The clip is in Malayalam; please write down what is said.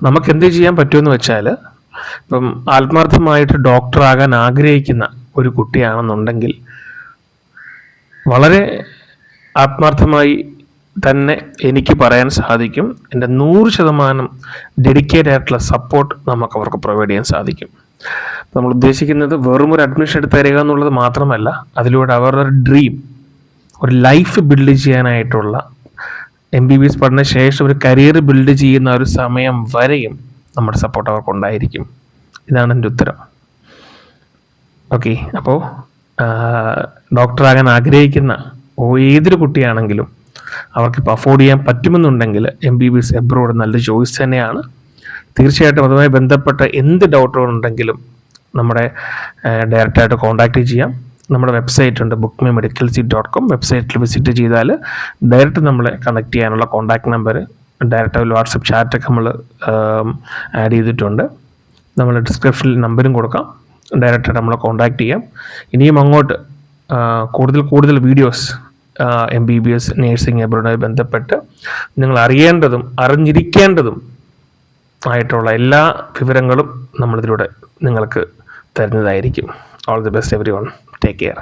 നമുക്ക് എന്ത് ചെയ്യാൻ പറ്റുമെന്ന് വെച്ചാൽ, ഇപ്പം ആത്മാർത്ഥമായിട്ട് ഡോക്ടറാകാൻ ആഗ്രഹിക്കുന്ന ഒരു കുട്ടിയാണെന്നുണ്ടെങ്കിൽ വളരെ ആത്മാർത്ഥമായി തന്നെ എനിക്ക് പറയാൻ സാധിക്കും, എൻ്റെ 100% ഡെഡിക്കേറ്റഡ് ആയിട്ടുള്ള സപ്പോർട്ട് നമുക്ക് അവർക്ക് പ്രൊവൈഡ് ചെയ്യാൻ സാധിക്കും. നമ്മൾ ഉദ്ദേശിക്കുന്നത് വെറും ഒരു അഡ്മിഷൻ എടുത്ത് തരിക എന്നുള്ളത് മാത്രമല്ല, അതിലൂടെ അവരുടെ ഡ്രീം, ഒരു ലൈഫ് ബിൽഡ് ചെയ്യാനായിട്ടുള്ള MBBS പഠന ശേഷം ഒരു കരിയർ ബിൽഡ് ചെയ്യുന്ന ഒരു സമയം വരെയും നമ്മുടെ സപ്പോർട്ട് അവർക്കുണ്ടായിരിക്കും. ഇതാണ് എൻ്റെ ഉത്തരം. ഓക്കെ, അപ്പോൾ ഡോക്ടറാകാൻ ആഗ്രഹിക്കുന്ന ഏതൊരു കുട്ടിയാണെങ്കിലും അവർക്കിപ്പോൾ അഫോർഡ് ചെയ്യാൻ പറ്റുമെന്നുണ്ടെങ്കിൽ MBBS എബ്രോഡ് നല്ല ചോയ്സ് തന്നെയാണ്. തീർച്ചയായിട്ടും അതുമായി ബന്ധപ്പെട്ട എന്ത് ഡൗട്ടുകളുണ്ടെങ്കിലും നമ്മുടെ ഡയറക്റ്റായിട്ട് കോൺടാക്റ്റ് ചെയ്യാം. നമ്മുടെ വെബ്സൈറ്റ് ഉണ്ട്, bookmymedicalseat.com. വെബ്സൈറ്റിൽ വിസിറ്റ് ചെയ്താൽ ഡയറക്റ്റ് നമ്മളെ കണക്ട് ചെയ്യാനുള്ള കോൺടാക്ട് നമ്പർ, ഡയറക്റ്റ് വാട്സപ്പ് ചാറ്റൊക്കെ നമ്മൾ ആഡ് ചെയ്തിട്ടുണ്ട്. നമ്മൾ ഡിസ്ക്രിപ്ഷനിൽ നമ്പരും കൊടുക്കാം, ഡയറക്റ്റായിട്ട് നമ്മളെ കോൺടാക്ട് ചെയ്യാം. ഇനിയും അങ്ങോട്ട് കൂടുതൽ വീഡിയോസ് MBBS നേഴ്സിംഗ് എബ്രോഡുമായി ബന്ധപ്പെട്ട് നിങ്ങൾ അറിയേണ്ടതും അറിഞ്ഞിരിക്കേണ്ടതും ആയിട്ടുള്ള എല്ലാ വിവരങ്ങളും നമ്മളിതിലൂടെ നിങ്ങൾക്ക് തരുന്നതായിരിക്കും. All the best everyone. Take care.